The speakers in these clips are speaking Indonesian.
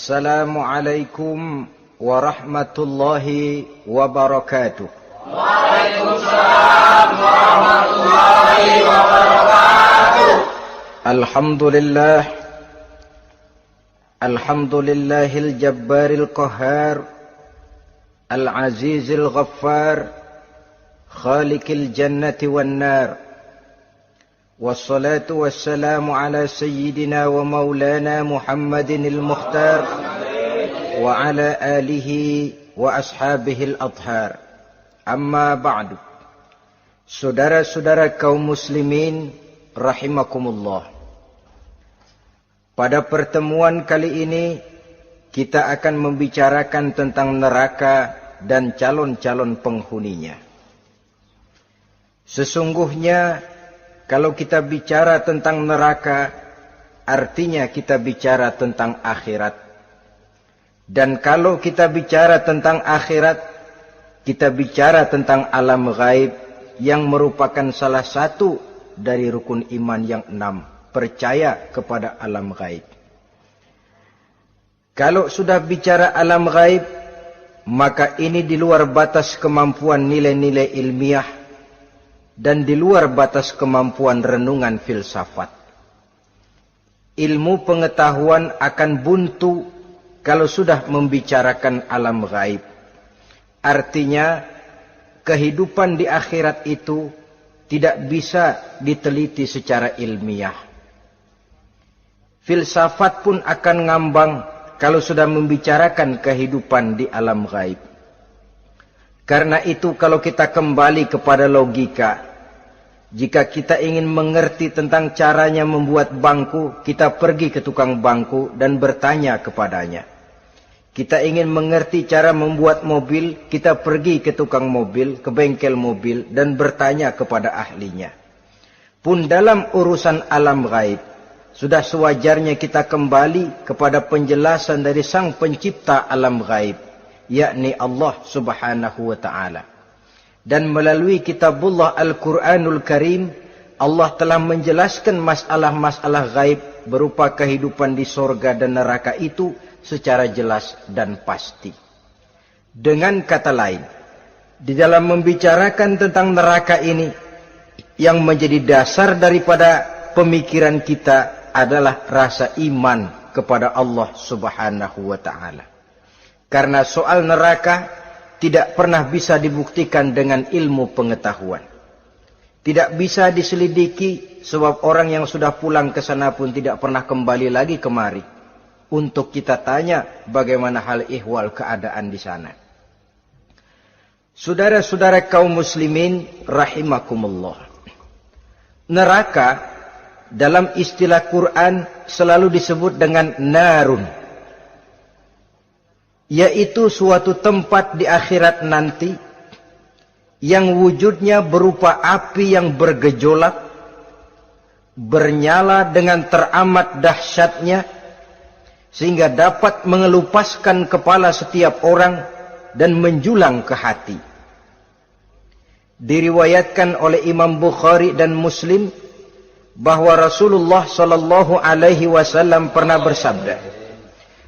Assalamualaikum warahmatullahi wabarakatuh. Waalaikumsalam warahmatullahi wabarakatuh. Alhamdulillahil jabbaril qahhar, al-azizil ghaffar, khaliqil jannati wan nar. Wassalatu wassalamu ala sayyidina wa maulana Muhammadinil Mukhtar wa ala alihi wa ashabihil adhar. Amma ba'du. Saudara-saudara kaum muslimin rahimakumullah. Pada pertemuan kali ini kita akan membicarakan tentang neraka dan calon-calon penghuninya. Sesungguhnya kalau kita bicara tentang neraka, artinya kita bicara tentang akhirat. Dan kalau kita bicara tentang akhirat, kita bicara tentang alam gaib yang merupakan salah satu dari rukun iman yang 6, percaya kepada alam gaib. Kalau sudah bicara alam gaib, maka ini di luar batas kemampuan nilai-nilai ilmiah dan di luar batas kemampuan renungan filsafat. Ilmu pengetahuan akan buntu kalau sudah membicarakan alam gaib. Artinya, kehidupan di akhirat itu tidak bisa diteliti secara ilmiah. Filsafat pun akan ngambang kalau sudah membicarakan kehidupan di alam gaib. Karena itu kalau kita kembali kepada logika, jika kita ingin mengerti tentang caranya membuat bangku, kita pergi ke tukang bangku dan bertanya kepadanya. Kita ingin mengerti cara membuat mobil, kita pergi ke tukang mobil, ke bengkel mobil dan bertanya kepada ahlinya. Pun dalam urusan alam gaib, sudah sewajarnya kita kembali kepada penjelasan dari sang pencipta alam gaib, yakni Allah subhanahu wa ta'ala. Dan melalui kitabullah Al-Quranul Karim, Allah telah menjelaskan masalah-masalah gaib berupa kehidupan di sorga dan neraka itu secara jelas dan pasti. Dengan kata lain, di dalam membicarakan tentang neraka ini, yang menjadi dasar daripada pemikiran kita adalah rasa iman kepada Allah subhanahu wa ta'ala. Karena soal neraka tidak pernah bisa dibuktikan dengan ilmu pengetahuan. Tidak bisa diselidiki sebab orang yang sudah pulang ke sana pun tidak pernah kembali lagi kemari untuk kita tanya bagaimana hal ihwal keadaan di sana. Saudara-saudara kaum muslimin rahimakumullah. Neraka dalam istilah Quran selalu disebut dengan narun, yaitu suatu tempat di akhirat nanti yang wujudnya berupa api yang bergejolak, bernyala dengan teramat dahsyatnya, sehingga dapat mengelupaskan kepala setiap orang dan menjulang ke hati. Diriwayatkan oleh Imam Bukhari dan Muslim bahwa Rasulullah sallallahu alaihi wasallam pernah bersabda,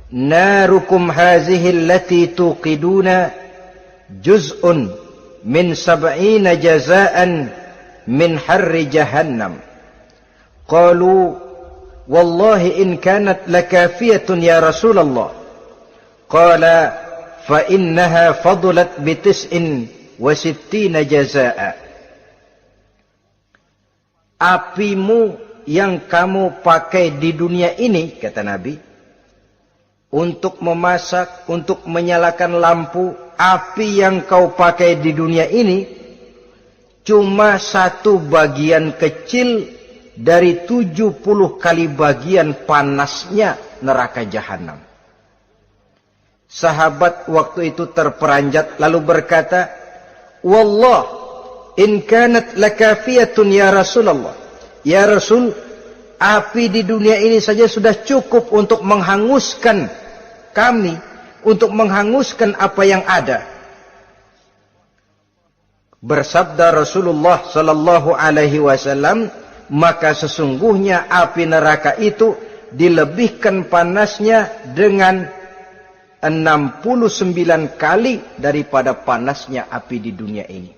"Narukum hazihi allati tuqiduna juz'un min 70 jazaan min harri jahannam." Qalu, "Wallahi in kanat lakafiyatun ya Rasulullah." Qala, "Fa innaha fadlat bi 69 jazaa." Apimu yang kamu pakai di dunia ini, kata Nabi, untuk memasak, untuk menyalakan lampu, api yang kau pakai di dunia ini cuma satu bagian kecil dari 70 kali bagian panasnya neraka jahanam. Sahabat waktu itu terperanjat lalu berkata, "Wallah, in kanat lakafiyatun ya Rasulullah." Ya Rasul, api di dunia ini saja sudah cukup untuk menghanguskan kami, untuk menghanguskan apa yang ada. Bersabda Rasulullah sallallahu alaihi wasallam, maka sesungguhnya api neraka itu dilebihkan panasnya dengan 69 kali daripada panasnya api di dunia ini.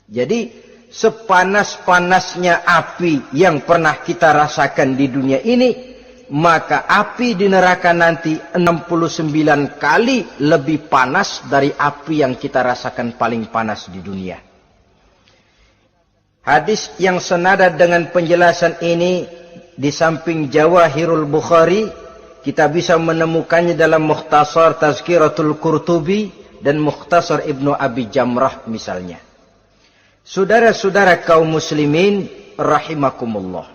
Jadi sepanas-panasnya api yang pernah kita rasakan di dunia ini, maka api di neraka nanti 69 kali lebih panas dari api yang kita rasakan paling panas di dunia. Hadis yang senada dengan penjelasan ini di samping Jawahirul Bukhari, kita bisa menemukannya dalam Mukhtasar Tazkiratul Qurtubi dan Mukhtasar Ibnu Abi Jamrah misalnya. Saudara-saudara kaum muslimin rahimakumullah.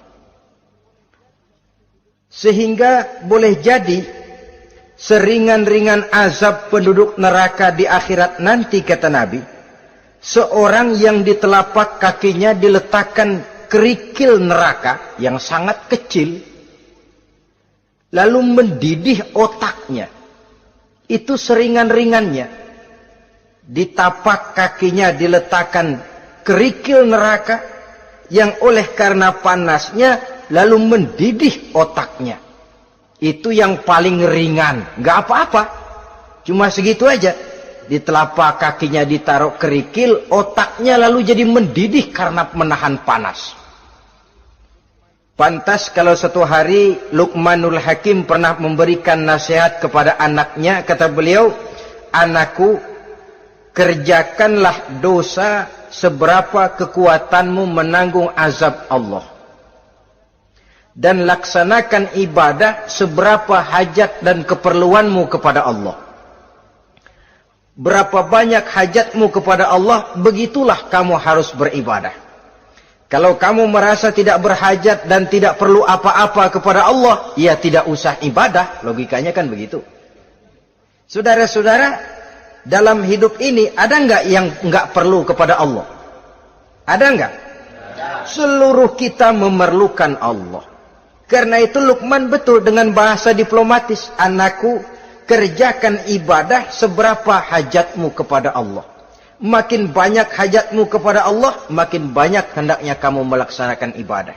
Sehingga boleh jadi seringan-ringan azab penduduk neraka di akhirat nanti, kata Nabi, seorang yang di telapak kakinya diletakkan kerikil neraka yang sangat kecil, lalu mendidih otaknya. Itu seringan-ringannya. Di tapak kakinya diletakkan kerikil neraka yang oleh karena panasnya lalu mendidih otaknya. Itu yang paling ringan. Nggak apa-apa. Cuma segitu aja. Di telapak kakinya ditaruh kerikil, otaknya lalu jadi mendidih karena menahan panas. Pantas kalau satu hari Luqmanul Hakim pernah memberikan nasihat kepada anaknya, kata beliau, "Anakku, kerjakanlah dosa seberapa kekuatanmu menanggung azab Allah. Dan laksanakan ibadah seberapa hajat dan keperluanmu kepada Allah. Berapa banyak hajatmu kepada Allah, begitulah kamu harus beribadah. Kalau kamu merasa tidak berhajat dan tidak perlu apa-apa kepada Allah, ya tidak usah ibadah." Logikanya kan begitu. Saudara-saudara, dalam hidup ini ada enggak yang enggak perlu kepada Allah? Ada enggak? Seluruh kita memerlukan Allah. Karena itu Luqman betul dengan bahasa diplomatis, "Anakku, kerjakan ibadah seberapa hajatmu kepada Allah. Makin banyak hajatmu kepada Allah, makin banyak hendaknya kamu melaksanakan ibadah.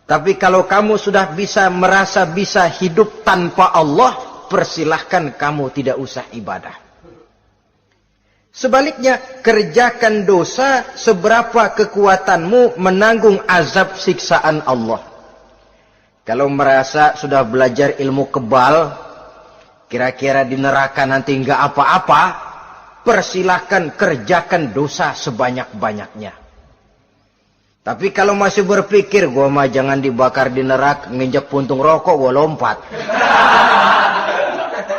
Tapi kalau kamu sudah merasa bisa hidup tanpa Allah, persilahkan kamu tidak usah ibadah." Sebaliknya, kerjakan dosa seberapa kekuatanmu menanggung azab siksaan Allah. Kalau merasa sudah belajar ilmu kebal, kira-kira di neraka nanti enggak apa-apa, persilahkan kerjakan dosa sebanyak-banyaknya. Tapi kalau masih berpikir, gua mah jangan dibakar di neraka, nginjak puntung rokok, gua lompat.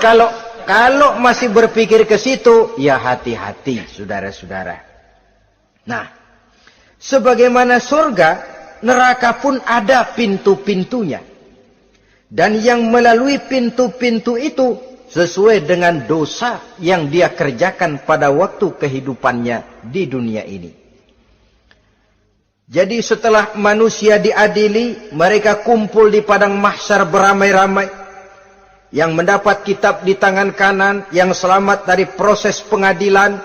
Kalau masih berpikir ke situ, ya hati-hati, saudara-saudara. Nah, sebagaimana surga, neraka pun ada pintu-pintunya. Dan yang melalui pintu-pintu itu sesuai dengan dosa yang dia kerjakan pada waktu kehidupannya di dunia ini. Jadi setelah manusia diadili, mereka kumpul di padang mahsyar beramai-ramai. Yang mendapat kitab di tangan kanan, yang selamat dari proses pengadilan,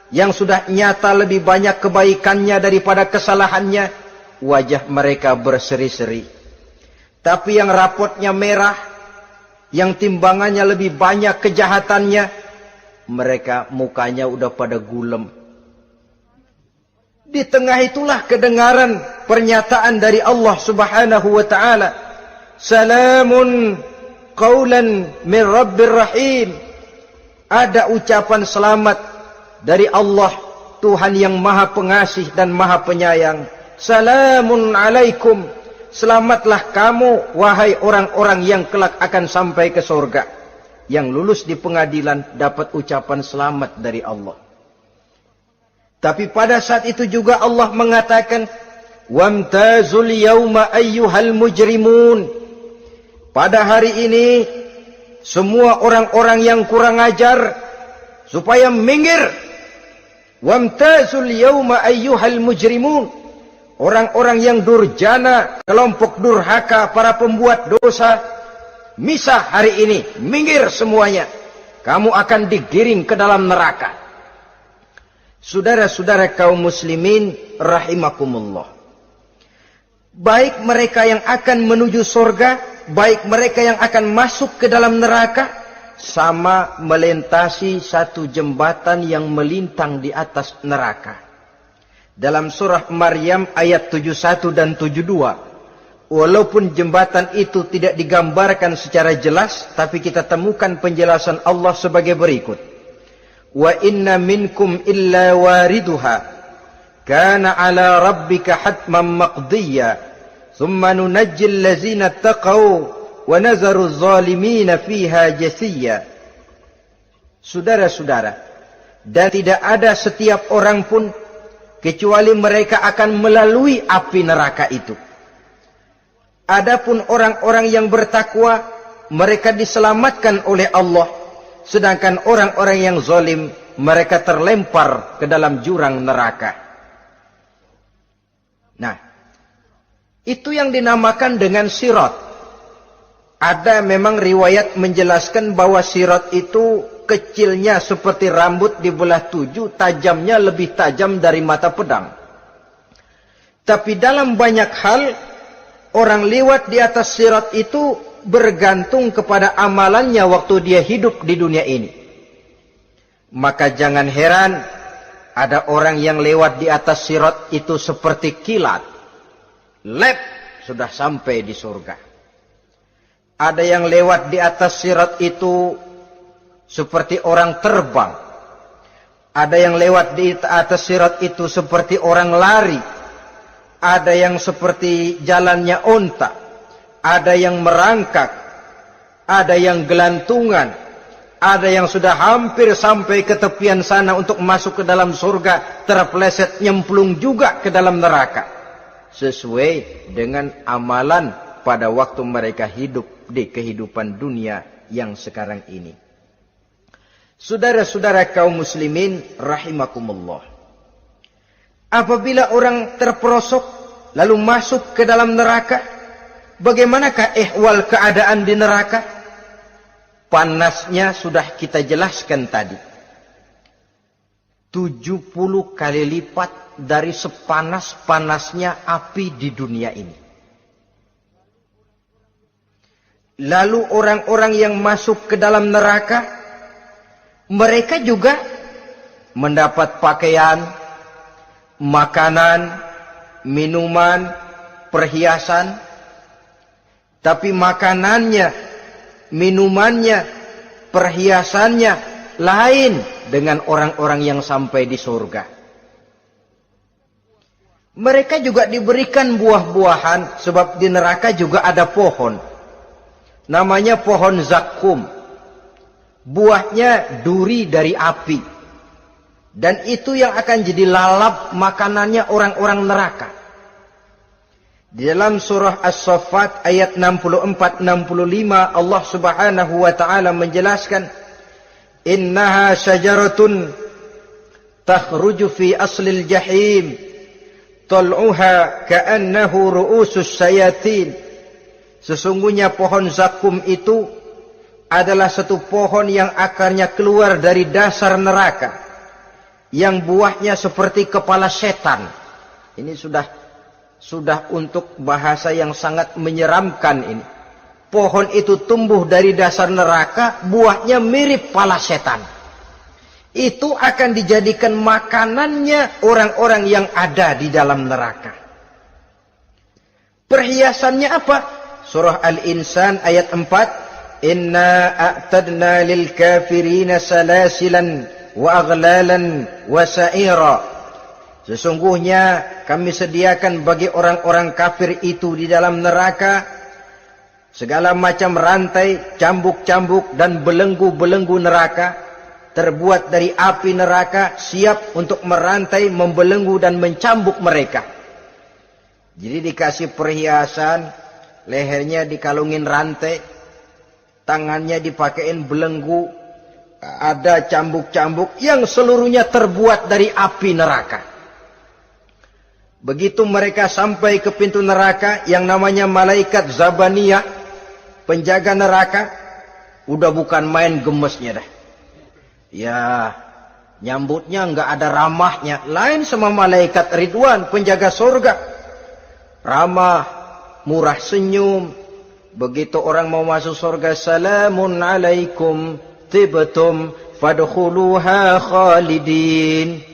yang sudah nyata lebih banyak kebaikannya daripada kesalahannya, wajah mereka berseri-seri. Tapi yang rapotnya merah, yang timbangannya lebih banyak kejahatannya, mereka mukanya udah pada gulem. Di tengah itulah kedengaran pernyataan dari Allah Subhanahu wa ta'ala, "Salamun qaulan min Rabbir Rahim." Ada ucapan selamat dari Allah, Tuhan yang Maha Pengasih dan Maha Penyayang. "Salamun alaikum." Selamatlah kamu, wahai orang-orang yang kelak akan sampai ke surga. Yang lulus di pengadilan dapat ucapan selamat dari Allah. Tapi pada saat itu juga Allah mengatakan, "Wamtazul yauma ayyuhal mujrimun." Pada hari ini, semua orang-orang yang kurang ajar, supaya minggir. Wamtazul yauma ayyuhal mujrimun. Orang-orang yang durjana, kelompok durhaka, para pembuat dosa, misah hari ini, minggir semuanya. Kamu akan digiring ke dalam neraka. Saudara-saudara kaum muslimin rahimakumullah. Baik mereka yang akan menuju surga, baik mereka yang akan masuk ke dalam neraka, sama melintasi satu jembatan yang melintang di atas neraka. Dalam surah Maryam ayat 71 dan 72, walaupun jembatan itu tidak digambarkan secara jelas, tapi kita temukan penjelasan Allah sebagai berikut. Wa inna minkum illa wariduha kana ala rabbika hatman maqdiyya thumma nunajjil ladzina taqaw wa nazaru zalimina fiha jasiyya. Saudara-saudara, dan tidak ada setiap orang pun kecuali mereka akan melalui api neraka itu. Adapun orang-orang yang bertakwa, mereka diselamatkan oleh Allah, sedangkan orang-orang yang zalim, mereka terlempar ke dalam jurang neraka. Nah, itu yang dinamakan dengan sirat. Ada memang riwayat menjelaskan bahwa sirat itu kecilnya seperti rambut dibelah 7, tajamnya lebih tajam dari mata pedang. Tapi dalam banyak hal, orang lewat di atas sirat itu bergantung kepada amalannya waktu dia hidup di dunia ini. Maka jangan heran ada orang yang lewat di atas sirat itu seperti kilat. Lep, sudah sampai di surga. Ada yang lewat di atas sirat itu seperti orang terbang. Ada yang lewat di atas sirat itu seperti orang lari. Ada yang seperti jalannya onta. Ada yang merangkak. Ada yang gelantungan. Ada yang sudah hampir sampai ke tepian sana untuk masuk ke dalam surga, terpeleset nyemplung juga ke dalam neraka. Sesuai dengan amalan pada waktu mereka hidup di kehidupan dunia yang sekarang ini. Saudara-saudara kaum muslimin rahimakumullah. Apabila orang terperosok lalu masuk ke dalam neraka, bagaimanakah ihwal keadaan di neraka? Panasnya sudah kita jelaskan tadi. 70 kali lipat dari sepanas-panasnya api di dunia ini. Lalu orang-orang yang masuk ke dalam neraka, mereka juga mendapat pakaian, makanan, minuman, perhiasan. Tapi makanannya, minumannya, perhiasannya lain dengan orang-orang yang sampai di surga. Mereka juga diberikan buah-buahan, sebab di neraka juga ada pohon. Namanya pohon zakum. Buahnya duri dari api. Dan itu yang akan jadi lalap makanannya orang-orang neraka. Di dalam surah As-Saffat ayat 64-65 Allah subhanahu wa ta'ala menjelaskan, Innaha syajaratun takhruju fi aslil jahim tal'uha ka'annahu ru'usus syayatin. Sesungguhnya pohon zakum itu adalah satu pohon yang akarnya keluar dari dasar neraka, yang buahnya seperti kepala setan. Ini sudah untuk bahasa yang sangat menyeramkan ini. Pohon itu tumbuh dari dasar neraka, buahnya mirip kepala setan. Itu akan dijadikan makanannya orang-orang yang ada di dalam neraka. Perhiasannya apa? Surah Al-Insan ayat 4. Inna a'tadna lil kafirina salasilan wa aghlalan wa sa'ira. Sesungguhnya kami sediakan bagi orang-orang kafir itu di dalam neraka segala macam rantai, cambuk-cambuk dan belenggu-belenggu neraka, terbuat dari api neraka, siap untuk merantai, membelenggu dan mencambuk mereka. Jadi dikasih perhiasan, lehernya dikalungin rantai, tangannya dipakein belenggu, ada cambuk-cambuk yang seluruhnya terbuat dari api neraka. Begitu mereka sampai ke pintu neraka yang namanya malaikat Zabaniyah, penjaga neraka, udah bukan main gemesnya dah. Ya, nyambutnya nggak ada ramahnya, lain sama malaikat Ridwan, penjaga surga. Ramah, murah senyum. Begitu orang mau masuk surga, salamun alaikum tibtum fadkhuluha khalidin.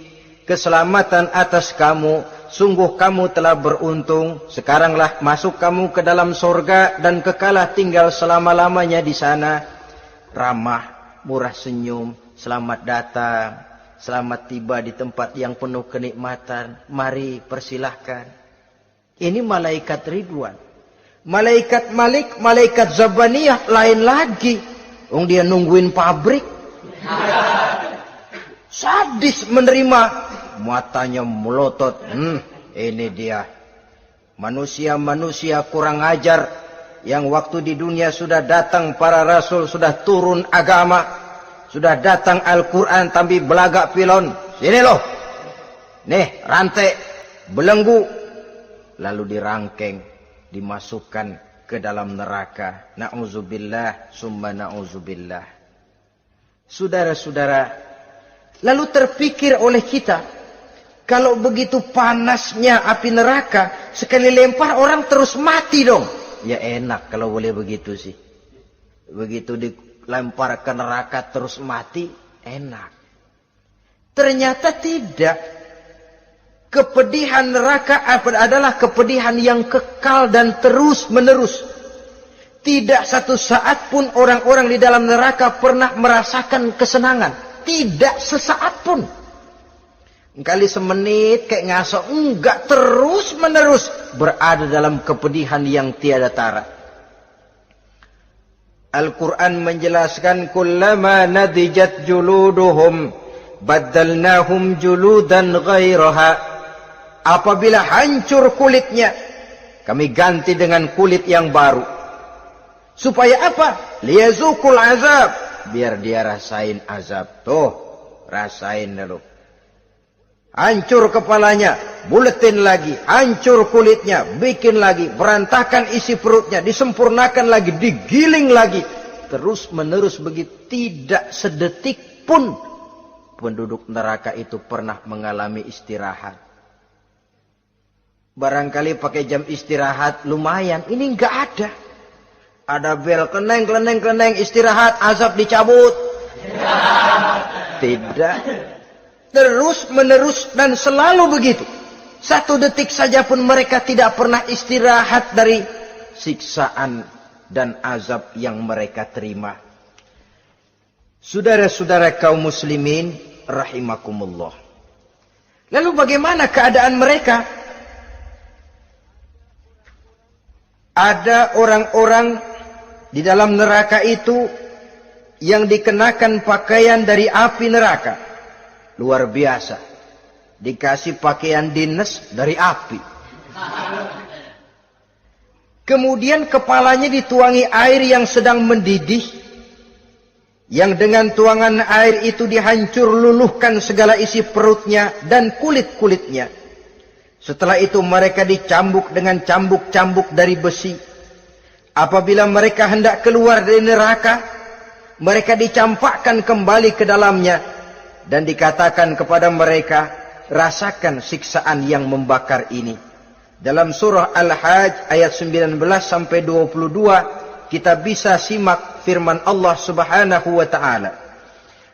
Keselamatan atas kamu, sungguh kamu telah beruntung. Sekaranglah masuk kamu ke dalam surga dan kekalah tinggal selama-lamanya di sana. Ramah, murah senyum, selamat datang, selamat tiba di tempat yang penuh kenikmatan. Mari persilahkan. Ini malaikat Ridwan. Malaikat Malik, malaikat Zabaniyah lain lagi. Dia nungguin pabrik. Sadis menerima, matanya melotot. Ini dia manusia-manusia kurang ajar yang waktu di dunia sudah datang para rasul, sudah turun agama, sudah datang Al-Quran, tapi belagak pilon. Sini loh, nih rantai, belenggu, lalu dirangkeng, dimasukkan ke dalam neraka. Na'udzubillah, summa na'udzubillah. Saudara-saudara, lalu terpikir oleh kita, kalau begitu panasnya api neraka, sekali lempar orang terus mati dong. Ya enak kalau boleh begitu sih. Begitu dilempar ke neraka terus mati, enak. Ternyata tidak. Kepedihan neraka adalah kepedihan yang kekal dan terus menerus. Tidak satu saat pun orang-orang di dalam neraka pernah merasakan kesenangan. Tidak sesaat pun. Kali semenit kayak ngasok. Enggak, terus menerus berada dalam kepedihan yang tiada tara. Al-Quran menjelaskan, kullama nadijat juluduhum baddalnahum juludan ghairaha. Apabila hancur kulitnya, kami ganti dengan kulit yang baru. Supaya apa? Liyazukul azab. Biar dia rasain azab. Tuh, rasain dulu. Hancur kepalanya, buletin lagi. Hancur kulitnya, bikin lagi. Berantakan isi perutnya, disempurnakan lagi, digiling lagi. Terus menerus begitu. Tidak sedetik pun penduduk neraka itu pernah mengalami istirahat. Barangkali pakai jam istirahat lumayan. Ini enggak ada. Ada bel, kleneng, istirahat, azab dicabut. Tidak. Terus menerus dan selalu begitu. Satu detik saja pun mereka tidak pernah istirahat dari siksaan dan azab yang mereka terima. Saudara-saudara kaum muslimin rahimakumullah. Lalu bagaimana keadaan mereka? Ada orang-orang di dalam neraka itu yang dikenakan pakaian dari api neraka. Luar biasa. Dikasih pakaian dinas dari api. Kemudian kepalanya dituangi air yang sedang mendidih. Yang dengan tuangan air itu dihancur luluhkan segala isi perutnya dan kulit-kulitnya. Setelah itu mereka dicambuk dengan cambuk-cambuk dari besi. Apabila mereka hendak keluar dari neraka, mereka dicampakkan kembali ke dalamnya. Dan dikatakan kepada mereka, rasakan siksaan yang membakar ini. Dalam surah Al-Hajj ayat 19 sampai 22, kita bisa simak firman Allah Subhanahu wa taala.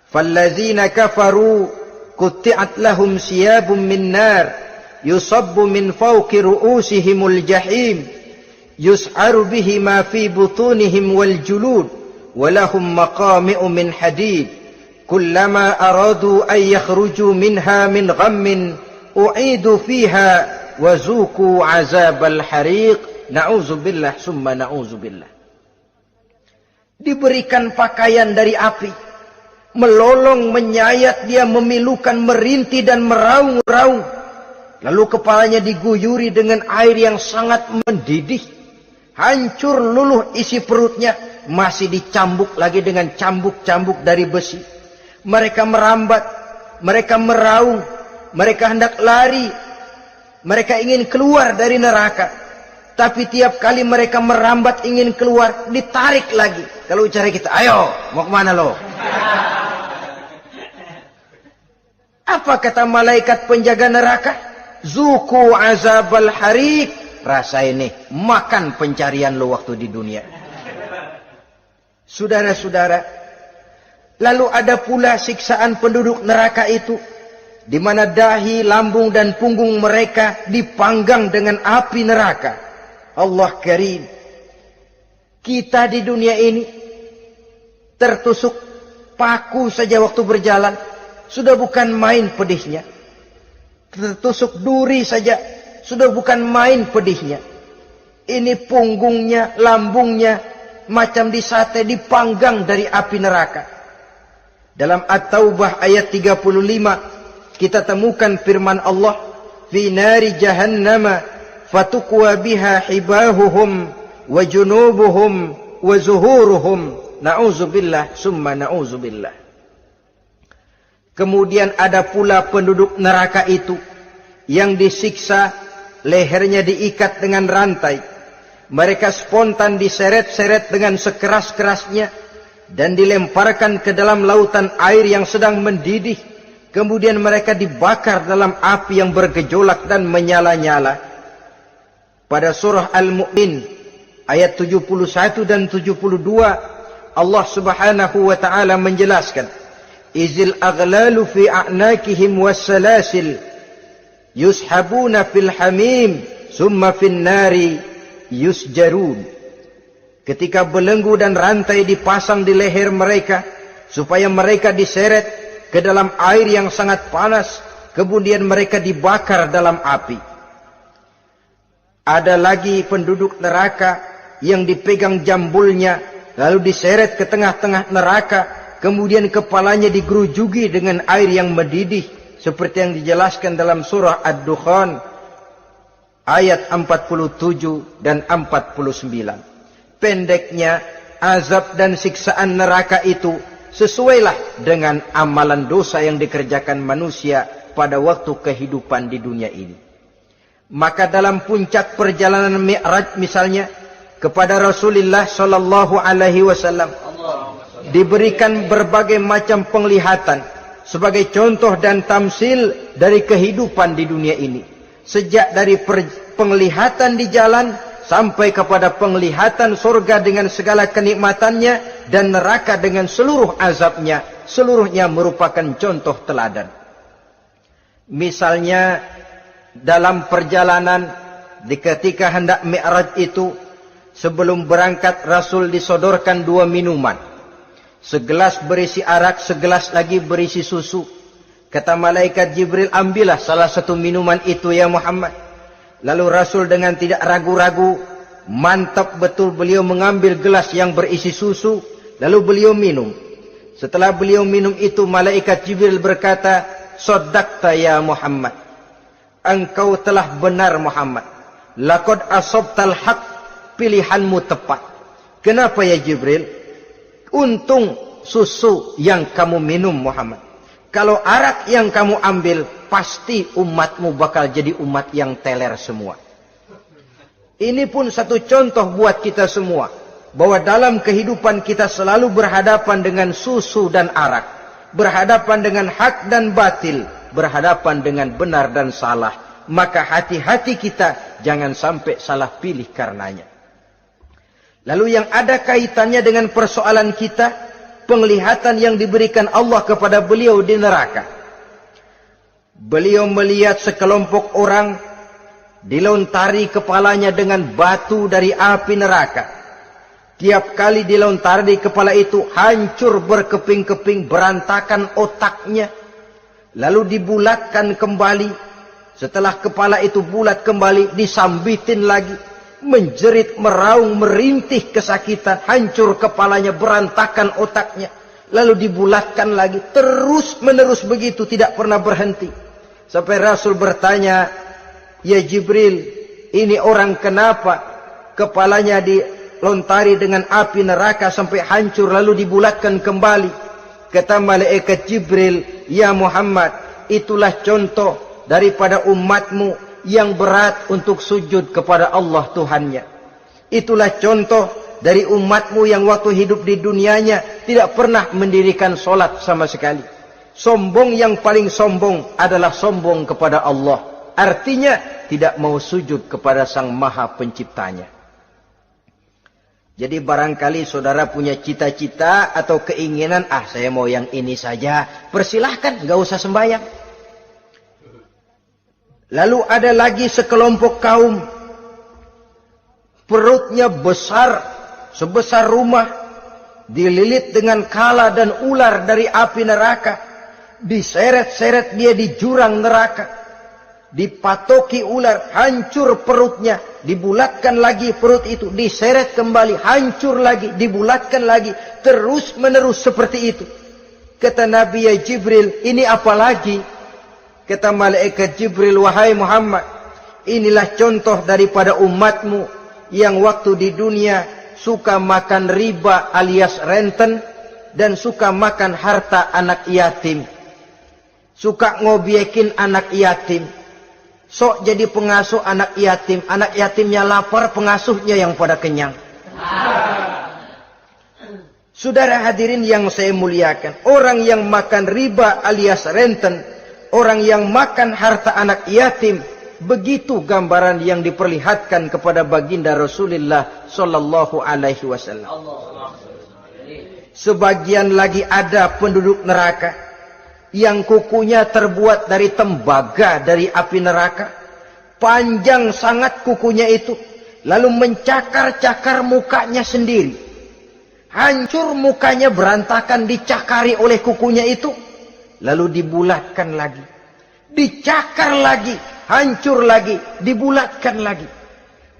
Fallazina kafaru qutti'at lahum siyabun min nar yusabbu min fawqi ru'usihimul jahim yus'aru bihi ma fi butunihim wal julud wa lahum maqami'u min hadid kullama aradu an yakhruju minha min ghammin u'idu fiha wa zuqu 'azabal hariq. Na'udzubillah summa na'udzubillah. Diberikan pakaian dari api, melolong, menyayat dia, memilukan, merintih dan meraung-raung. Lalu kepalanya diguyuri dengan air yang sangat mendidih. Hancur luluh isi perutnya. Masih dicambuk lagi dengan cambuk-cambuk dari besi. Mereka merambat. Mereka meraung. Mereka hendak lari. Mereka ingin keluar dari neraka. Tapi tiap kali mereka merambat ingin keluar, ditarik lagi. Kalau cara kita, ayo, mau kemana lo? Apa kata malaikat penjaga neraka? Zuku azabal harik. Rasa ini, makan pencarian lo waktu di dunia. Saudara-saudara, Lalu ada pula siksaan penduduk neraka itu, di mana dahi, lambung dan punggung mereka dipanggang dengan api neraka. Allah Karim. Kita di dunia ini tertusuk paku saja waktu berjalan, sudah bukan main pedihnya. Tertusuk duri saja, sudah bukan main pedihnya. Ini punggungnya, lambungnya, macam disate, dipanggang dari api neraka. Dalam At-Taubah ayat 35, kita temukan firman Allah, fi nari jahannama fatukwa biha hibahuhum wa junubuhum wa zuhuruhum. Na'udzubillah summa na'udzubillah. Kemudian ada pula penduduk neraka itu yang disiksa, lehernya diikat dengan rantai. Mereka spontan diseret-seret dengan sekeras-kerasnya dan dilemparkan ke dalam lautan air yang sedang mendidih. Kemudian mereka dibakar dalam api yang bergejolak dan menyala-nyala. Pada surah Al-Mu'min ayat 71 dan 72, Allah Subhanahu wa taala menjelaskan, izil aghlalu fi a'nakihim wassalasil yushabuna fil hamim summa fin nari yusjarun. Ketika belenggu dan rantai dipasang di leher mereka supaya mereka diseret ke dalam air yang sangat panas, kemudian mereka dibakar dalam api. Ada lagi penduduk neraka yang dipegang jambulnya lalu diseret ke tengah-tengah neraka, kemudian kepalanya digerujuki dengan air yang mendidih seperti yang dijelaskan dalam surah Ad-Dukhan ayat 47 dan 49. Pendeknya, azab dan siksaan neraka itu sesuailah dengan amalan dosa yang dikerjakan manusia pada waktu kehidupan di dunia ini. Maka dalam puncak perjalanan Mi'raj misalnya, kepada Rasulullah sallallahu alaihi wasallam diberikan berbagai macam penglihatan sebagai contoh dan tamsil dari kehidupan di dunia ini. Sejak dari penglihatan di jalan sampai kepada penglihatan surga dengan segala kenikmatannya dan neraka dengan seluruh azabnya, seluruhnya merupakan contoh teladan. Misalnya dalam perjalanan ketika hendak Mi'raj itu, sebelum berangkat Rasul disodorkan 2 minuman. Segelas berisi arak, segelas lagi berisi susu. Kata malaikat Jibril, ambillah salah satu minuman itu ya Muhammad. Lalu Rasul dengan tidak ragu-ragu, mantap betul beliau mengambil gelas yang berisi susu, lalu beliau minum. Setelah beliau minum itu, malaikat Jibril berkata, "Shaddaqta ya Muhammad." Engkau telah benar Muhammad. Laqad asabtal haq, pilihanmu tepat. Kenapa ya Jibril? Untung susu yang kamu minum Muhammad. Kalau arak yang kamu ambil, pasti umatmu bakal jadi umat yang teler semua. Ini pun satu contoh buat kita semua, bahwa dalam kehidupan kita selalu berhadapan dengan susu dan arak, berhadapan dengan hak dan batil, berhadapan dengan benar dan salah. Maka hati-hati kita jangan sampai salah pilih karenanya. Lalu yang ada kaitannya dengan persoalan kita, penglihatan yang diberikan Allah kepada beliau di neraka. Beliau melihat sekelompok orang dilontari kepalanya dengan batu dari api neraka. Tiap kali dilontari kepala itu hancur berkeping-keping, berantakan otaknya. Lalu dibulatkan kembali. Setelah kepala itu bulat kembali, disambitin lagi. Menjerit, meraung, merintih kesakitan, hancur kepalanya, berantakan otaknya. Lalu dibulatkan lagi, terus menerus begitu, tidak pernah berhenti. Sampai Rasul bertanya, ya Jibril, ini orang kenapa kepalanya dilontari dengan api neraka sampai hancur lalu dibulatkan kembali? Kata malaikat Jibril, ya Muhammad, itulah contoh daripada umatmu yang berat untuk sujud kepada Allah Tuhannya. Itulah contoh dari umatmu yang waktu hidup di dunianya tidak pernah mendirikan solat sama sekali. Sombong yang paling sombong adalah sombong kepada Allah. Artinya tidak mau sujud kepada Sang Maha Penciptanya. Jadi barangkali saudara punya cita-cita atau keinginan, saya mau yang ini saja. Persilahkan, nggak usah sembahyang. Lalu ada lagi sekelompok kaum, perutnya besar, sebesar rumah, dililit dengan kala dan ular dari api neraka, diseret-seret dia di jurang neraka, dipatoki ular, hancur perutnya, dibulatkan lagi perut itu, diseret kembali, hancur lagi, dibulatkan lagi, terus menerus seperti itu. Kata Nabi, ya Jibril, ini apa lagi? Kata malaikat Jibril, wahai Muhammad, inilah contoh daripada umatmu yang waktu di dunia suka makan riba alias renten dan suka makan harta anak yatim, suka ngobyekin anak yatim, sok jadi pengasuh anak yatimnya lapar, pengasuhnya yang pada kenyang. Saudara hadirin yang saya muliakan, orang yang makan riba alias renten, orang yang makan harta anak yatim, begitu gambaran yang diperlihatkan kepada baginda Rasulullah sallallahu alaihi wasallam. Sebagian lagi ada penduduk neraka yang kukunya terbuat dari tembaga dari api neraka, panjang sangat kukunya itu, lalu mencakar-cakar mukanya sendiri, hancur mukanya berantakan, dicakari oleh kukunya itu, lalu dibulatkan lagi, dicakar lagi, hancur lagi, dibulatkan lagi.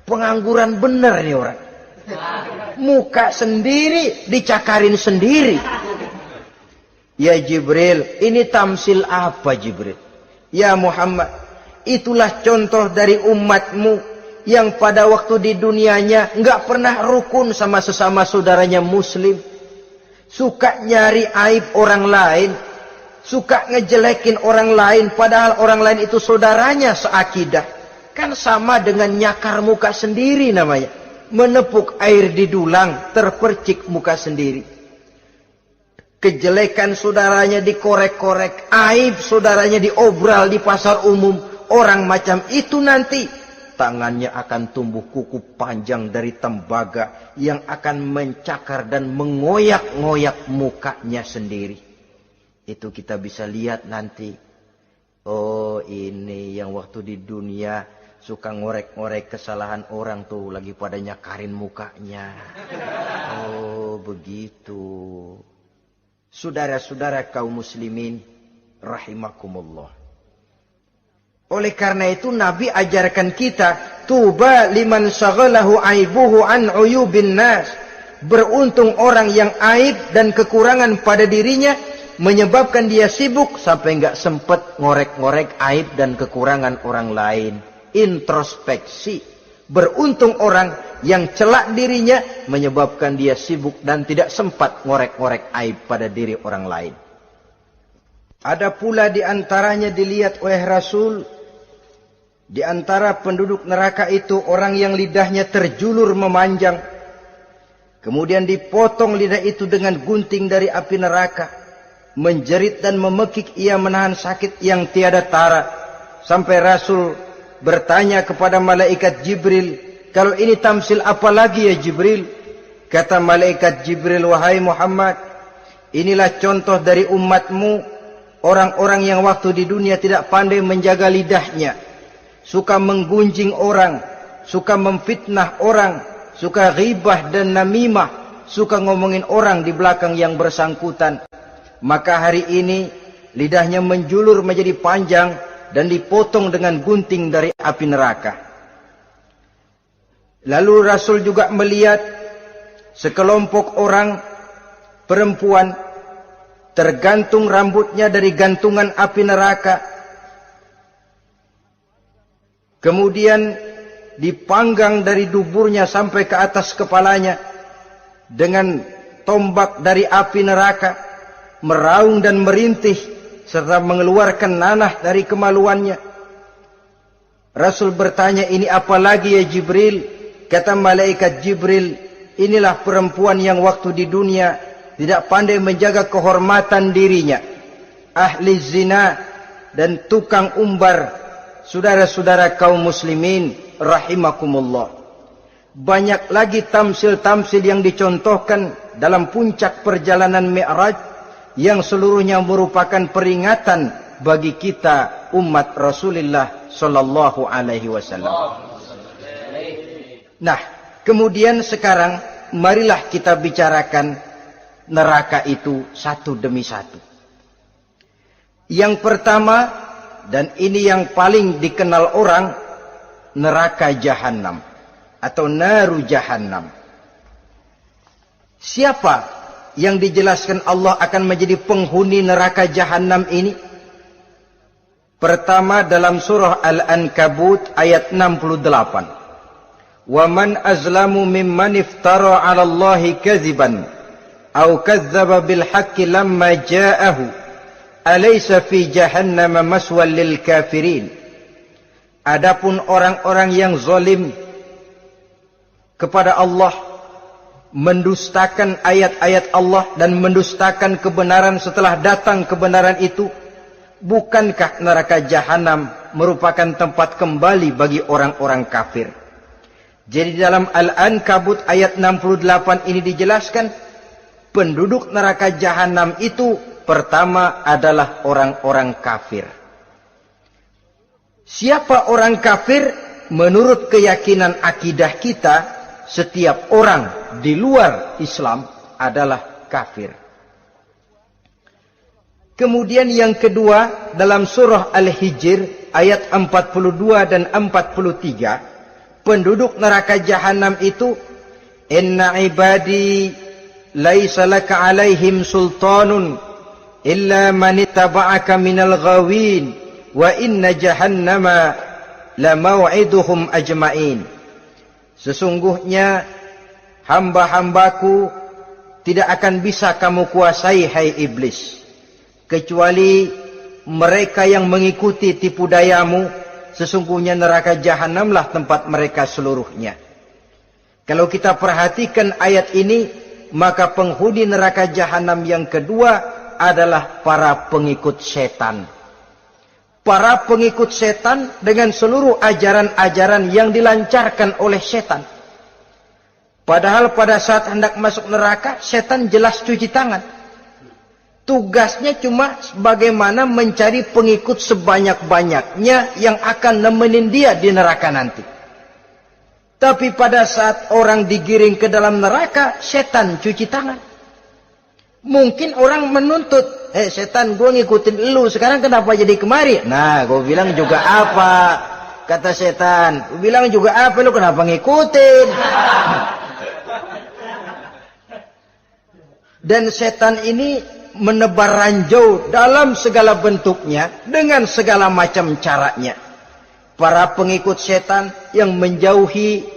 Pengangguran benar ini orang, muka sendiri dicakarin sendiri. Ya Jibril, ini tamsil apa Jibril? Ya Muhammad, itulah contoh dari umatmu yang pada waktu di dunianya enggak pernah rukun sama sesama saudaranya muslim, suka nyari aib orang lain, suka ngejelekin orang lain, padahal orang lain itu saudaranya seakidah. Kan sama dengan nyakar muka sendiri namanya, menepuk air di dulang, terpercik muka sendiri. Kejelekan saudaranya dikorek-korek, aib saudaranya diobral di pasar umum. Orang macam itu nanti tangannya akan tumbuh kuku panjang dari tembaga yang akan mencakar dan mengoyak-ngoyak mukanya sendiri. Itu kita bisa lihat nanti. Oh, ini yang waktu di dunia suka ngorek-ngorek kesalahan orang tuh, lagi pada nyakarin mukanya. Oh, begitu. Saudara-saudara kaum muslimin rahimakumullah. Oleh karena itu Nabi ajarkan kita, tuba liman syaghalahu aibuhu an uyubin nas. Beruntung orang yang aib dan kekurangan pada dirinya menyebabkan dia sibuk sampai enggak sempat ngorek-ngorek aib dan kekurangan orang lain. Introspeksi. Beruntung orang yang celak dirinya menyebabkan dia sibuk dan tidak sempat ngorek-ngorek aib pada diri orang lain. Ada pula di antaranya dilihat oleh Rasul, di antara penduduk neraka itu orang yang lidahnya terjulur memanjang, kemudian dipotong lidah itu dengan gunting dari api neraka, menjerit dan memekik ia menahan sakit yang tiada tara, sampai Rasul bertanya kepada malaikat Jibril, kalau ini tamsil apa lagi ya Jibril? Kata malaikat Jibril, wahai Muhammad, inilah contoh dari umatmu, orang-orang yang waktu di dunia tidak pandai menjaga lidahnya, suka menggunjing orang, suka memfitnah orang, suka ghibah dan namimah, suka ngomongin orang di belakang yang bersangkutan. Maka hari ini lidahnya menjulur menjadi panjang dan dipotong dengan gunting dari api neraka. Lalu Rasul juga melihat sekelompok orang perempuan tergantung rambutnya dari gantungan api neraka, kemudian dipanggang dari duburnya sampai ke atas kepalanya dengan tombak dari api neraka, meraung dan merintih serta mengeluarkan nanah dari kemaluannya. Rasul bertanya, ini apa lagi ya Jibril? Kata malaikat Jibril, inilah perempuan yang waktu di dunia tidak pandai menjaga kehormatan dirinya, ahli zina dan tukang umbar. Saudara-saudara kaum muslimin rahimakumullah, Banyak lagi tamsil-tamsil yang dicontohkan dalam puncak perjalanan Mi'raj yang seluruhnya merupakan peringatan bagi kita umat Rasulullah sallallahu alaihi wasallam. Nah, kemudian sekarang marilah kita bicarakan neraka itu satu demi satu. Yang pertama, dan ini yang paling dikenal orang, neraka Jahannam atau naru Jahannam. Siapa yang dijelaskan Allah akan menjadi penghuni neraka Jahannam ini? Pertama dalam surah Al-Ankabut ayat 68. Wa man azlamu mimman iftara 'ala Allahi kadziban aw kadzdzaba bil haqqi lamma ja'ahu alaysa fi jahannam maswal lil kafirin. Adapun orang-orang yang zalim kepada Allah, mendustakan ayat-ayat Allah dan mendustakan kebenaran setelah datang kebenaran itu, bukankah neraka Jahannam merupakan tempat kembali bagi orang-orang kafir? Jadi dalam Al-Ankabut ayat 68 ini dijelaskan, penduduk neraka Jahannam itu pertama adalah orang-orang kafir. Siapa orang kafir? Menurut keyakinan akidah kita, setiap orang di luar Islam adalah kafir. Kemudian yang kedua dalam surah Al-Hijr ayat 42 dan 43, penduduk neraka Jahannam itu, inna ibadi laisa laka alaihim sultanun illa man ittaba'aka minal ghawin wa inna jahannama la maw'iduhum ajma'in. Sesungguhnya hamba-hambaku tidak akan bisa kamu kuasai, hai iblis, kecuali mereka yang mengikuti tipu dayamu. Sesungguhnya neraka Jahannamlah tempat mereka seluruhnya. Kalau kita perhatikan ayat ini, maka penghuni neraka Jahannam yang kedua adalah para pengikut setan. Para pengikut setan dengan seluruh ajaran-ajaran yang dilancarkan oleh setan. Padahal pada saat hendak masuk neraka, setan jelas cuci tangan. Tugasnya cuma bagaimana mencari pengikut sebanyak-banyaknya yang akan nemenin dia di neraka nanti. Tapi pada saat orang digiring ke dalam neraka, setan cuci tangan. Mungkin orang menuntut, setan, gue ngikutin lu, sekarang kenapa jadi kemari? Nah, gue bilang juga apa? Kata setan, gue bilang juga apa, lu kenapa ngikutin? Dan setan ini menebar ranjau dalam segala bentuknya, dengan segala macam caranya. Para pengikut setan yang menjauhi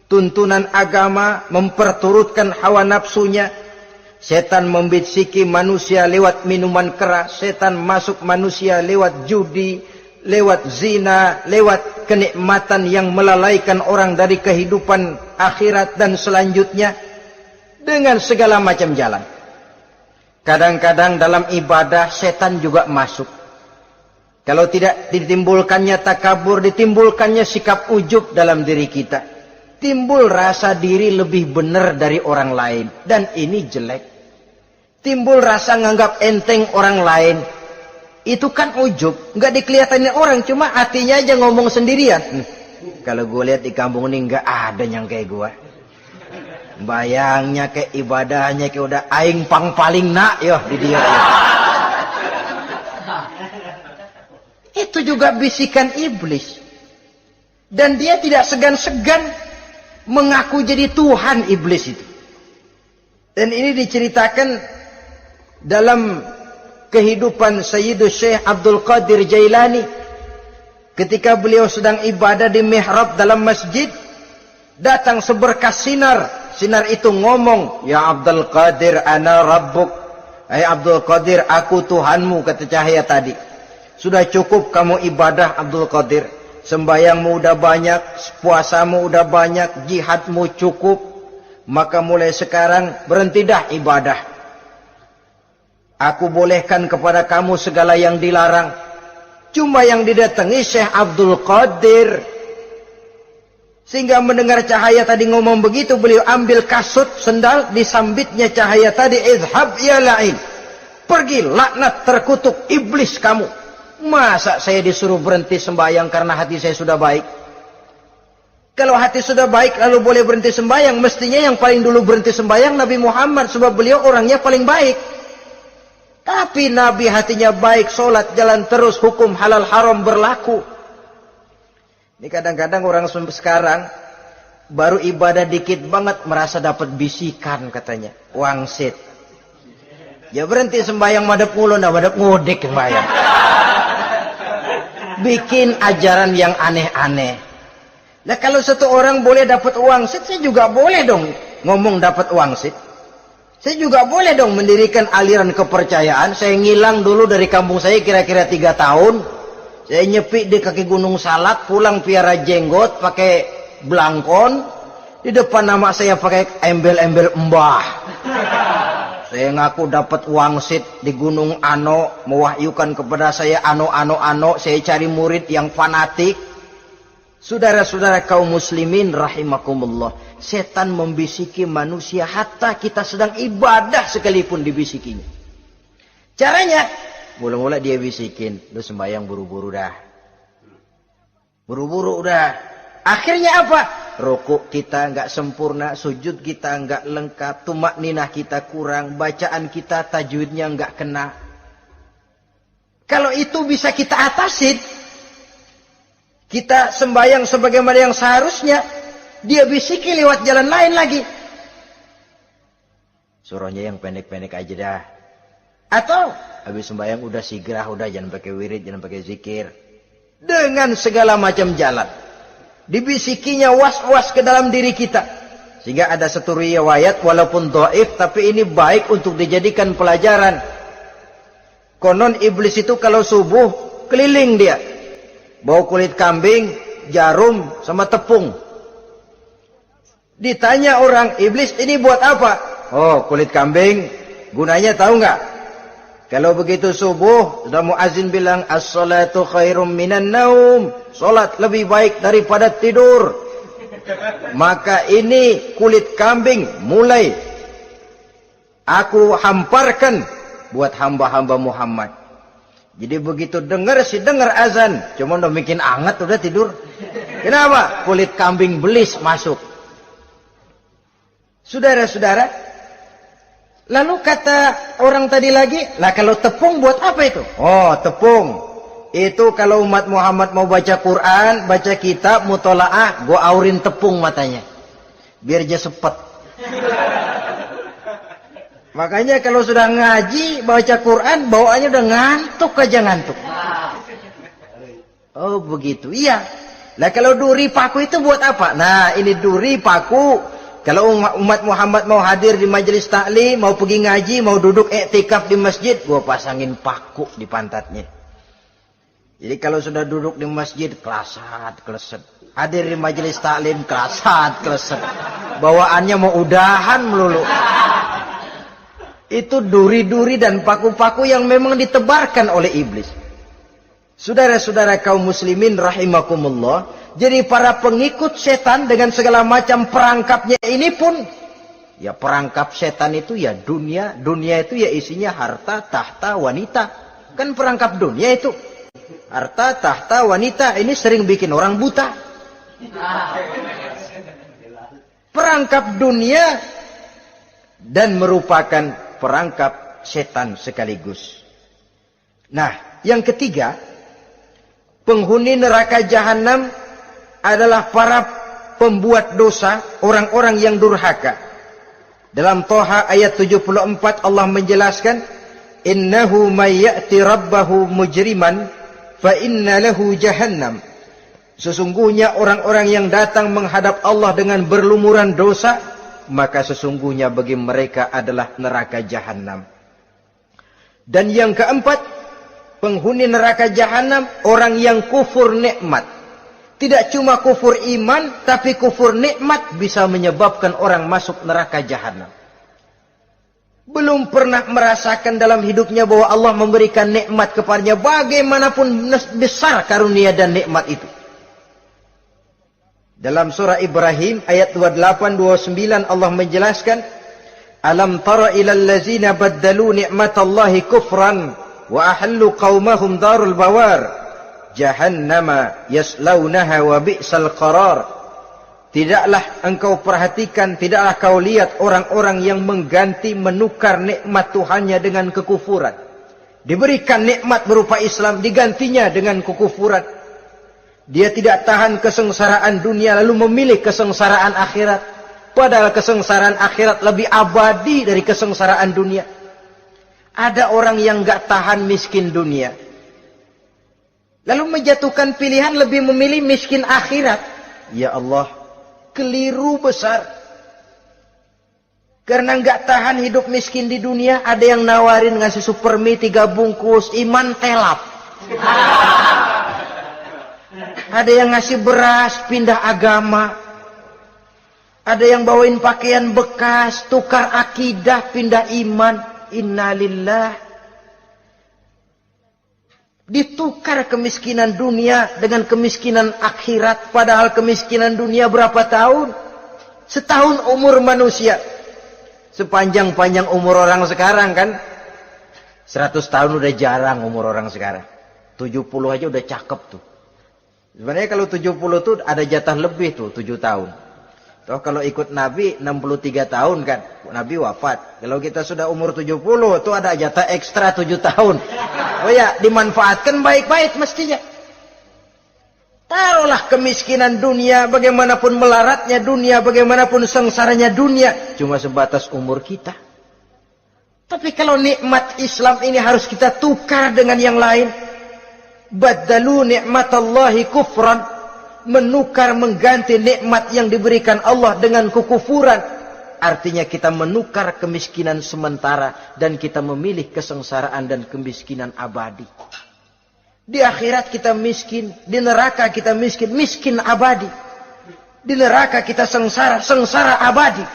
tuntunan agama, memperturutkan hawa nafsunya. Setan membisiki manusia lewat minuman keras. Setan masuk manusia lewat judi, lewat zina, lewat kenikmatan yang melalaikan orang dari kehidupan akhirat dan selanjutnya. Dengan segala macam jalan. Kadang-kadang dalam ibadah setan juga masuk. Kalau tidak ditimbulkannya takabur, ditimbulkannya sikap ujub dalam diri kita. Timbul rasa diri lebih benar dari orang lain. Dan ini jelek. Timbul rasa nganggap enteng orang lain. Itu kan ujub. Nggak dikelihatanin orang, cuma hatinya aja ngomong sendirian. Kalau gue lihat di kampung ini nggak ada yang kayak gue. Bayangnya kayak ibadahnya kayak udah aing pang paling nak yo di dia. Itu juga bisikan iblis. Dan dia tidak segan-segan mengaku jadi Tuhan iblis itu. Dan ini diceritakan dalam kehidupan Sayyidus Syekh Abdul Qadir Jailani. Ketika beliau sedang ibadah di mihrab dalam masjid, datang seberkas sinar. Sinar itu ngomong, ya Abdul Qadir ana rabbuk. Hai Abdul Qadir, aku Tuhanmu, kata cahaya tadi. Sudah cukup kamu ibadah Abdul Qadir. Sembayangmu udah banyak, puasamu udah banyak, jihadmu cukup. Maka mulai sekarang berhenti dah ibadah. Aku bolehkan kepada kamu segala yang dilarang. Cuma yang didatangi Syekh Abdul Qadir. Sehingga mendengar cahaya tadi ngomong begitu, beliau ambil kasut sendal, disambitnya cahaya tadi, izhab ya la'in. Pergi, laknat, terkutuk, iblis kamu. Masa saya disuruh berhenti sembahyang karena hati saya sudah baik? Kalau hati sudah baik lalu boleh berhenti sembahyang, mestinya yang paling dulu berhenti sembahyang Nabi Muhammad, sebab beliau orangnya paling baik. Tapi Nabi hatinya baik, sholat jalan terus, hukum halal haram berlaku. Ini kadang-kadang orang sekarang baru ibadah dikit banget merasa dapat bisikan katanya, wangsit. Ya berhenti sembahyang madep mulu, ndak madep ngudek sembahyang. Bikin ajaran yang aneh-aneh. Nah kalau satu orang boleh dapat wangsit, saya juga boleh dong ngomong dapat wangsit. Saya juga boleh dong mendirikan aliran kepercayaan. Saya ngilang dulu dari kampung saya kira-kira 3 tahun. Saya nyepi di kaki Gunung Salak, pulang piara jenggot, pakai belangkon. Di depan nama saya pakai embel-embel mbah. Saya ngaku dapat wangsit di Gunung Ano, mewahyukan kepada saya ano. Saya cari murid yang fanatik. Saudara-saudara kaum muslimin rahimakumullah, setan membisiki manusia hatta kita sedang ibadah sekalipun dibisikinya. Caranya, mula-mula dia bisikin, lu sembahyang buru-buru dah. Buru-buru udah. Akhirnya apa? Rukuk kita enggak sempurna, sujud kita enggak lengkap, tumakninah kita kurang, bacaan kita tajwidnya enggak kena. Kalau itu bisa kita atasin, kita sembahyang sebagaimana yang seharusnya, dia bisiki lewat jalan lain lagi. Suruhnya yang pendek-pendek aja dah. Atau habis sembahyang udah sigrah, udah jangan pakai wirid, jangan pakai zikir. Dengan segala macam jalan. Dibisikinya was-was ke dalam diri kita. Sehingga ada satu riwayat walaupun dhaif tapi ini baik untuk dijadikan pelajaran. Konon iblis itu kalau subuh keliling dia. Bawa kulit kambing, jarum, sama tepung. Ditanya orang, iblis ini buat apa? Oh, kulit kambing. Gunanya tahu nggak? Kalau begitu subuh, sudah muazin bilang, as-salatu khairum minan naum. Salat lebih baik daripada tidur. Maka ini kulit kambing mulai aku hamparkan buat hamba-hamba Muhammad. Jadi begitu dengar azan, cuma udah bikin anget udah tidur. Kenapa? Kulit kambing belis masuk. Saudara-saudara, lalu kata orang tadi lagi, lah kalau tepung buat apa itu? Oh, tepung. Itu kalau umat Muhammad mau baca Quran, baca kitab, mutolaah, gua aurin tepung matanya. Biar dia sepet. Makanya kalau sudah ngaji, baca Quran, bawaannya udah ngantuk aja ngantuk. Oh begitu, iya. Nah kalau duri paku itu buat apa? Nah ini duri paku. Kalau umat Muhammad mau hadir di majelis taklim, mau pergi ngaji, mau duduk iktikaf di masjid, gua pasangin paku di pantatnya. Jadi kalau sudah duduk di masjid, kelasat, kleset. Hadir di majelis taklim, kelasat, kleset. Bawaannya mau udahan melulu. Itu duri-duri dan paku-paku yang memang ditebarkan oleh iblis. Saudara-saudara kaum muslimin rahimakumullah, jadi para pengikut setan dengan segala macam perangkapnya ini pun, ya perangkap setan itu ya dunia. Dunia itu ya isinya harta, tahta, wanita. Kan perangkap dunia itu. Harta, tahta, wanita, ini sering bikin orang buta. Perangkap dunia dan merupakan perangkap setan sekaligus. Nah, yang ketiga, penghuni neraka jahanam adalah para pembuat dosa, orang-orang yang durhaka. Dalam Toha ayat 74 Allah menjelaskan, innahu may ya'ti rabbahu mujriman fa inna lahu jahannam. Sesungguhnya orang-orang yang datang menghadap Allah dengan berlumuran dosa, maka sesungguhnya bagi mereka adalah neraka jahanam. Dan yang keempat, penghuni neraka jahanam orang yang kufur nikmat. Tidak cuma kufur iman, tapi kufur nikmat bisa menyebabkan orang masuk neraka jahanam. Belum pernah merasakan dalam hidupnya bahwa Allah memberikan nikmat kepadanya, bagaimanapun besar karunia dan nikmat itu. Dalam surah Ibrahim ayat 28-29 Allah menjelaskan, Alam tara ilal ladzina baddalu ni'matallahi kufran wa ahallu qaumahum darul bawar jahannama yaslaunaha wa bi'sal qarar. Tidaklah engkau perhatikan, tidaklah kau lihat orang-orang yang mengganti, menukar nikmat Tuhannya dengan kekufuran. Diberikan nikmat berupa Islam, digantinya dengan kekufuran. Dia tidak tahan kesengsaraan dunia lalu memilih kesengsaraan akhirat. Padahal kesengsaraan akhirat lebih abadi dari kesengsaraan dunia. Ada orang yang gak tahan miskin dunia, lalu menjatuhkan pilihan lebih memilih miskin akhirat. Ya Allah, keliru besar. Karena gak tahan hidup miskin di dunia, ada yang nawarin ngasih supermi 3 bungkus, iman telap. Ada yang ngasih beras, pindah agama. Ada yang bawain pakaian bekas, tukar akidah, pindah iman. Innalillah. Ditukar kemiskinan dunia dengan kemiskinan akhirat. Padahal kemiskinan dunia berapa tahun? Setahun umur manusia. Sepanjang-panjang umur orang sekarang kan. 100 tahun udah jarang umur orang sekarang. 70 aja udah cakep tuh. Sebenarnya kalau 70 tuh ada jatah lebih tuh, 7 tahun. Toh kalau ikut Nabi 63 tahun kan, Nabi wafat. Kalau kita sudah umur 70 tuh ada jatah ekstra 7 tahun. Oh ya, dimanfaatkan baik-baik mestinya. Taruhlah kemiskinan dunia, bagaimanapun melaratnya dunia, bagaimanapun sengsaranya dunia, cuma sebatas umur kita. Tapi kalau nikmat Islam ini harus kita tukar dengan yang lain. Baddalu ni'matallahi kufran. Menukar, mengganti nikmat yang diberikan Allah dengan kekufuran. Artinya kita menukar kemiskinan sementara dan kita memilih kesengsaraan dan kemiskinan abadi. Di akhirat kita miskin, di neraka kita miskin, miskin abadi. Di neraka kita sengsara, sengsara abadi.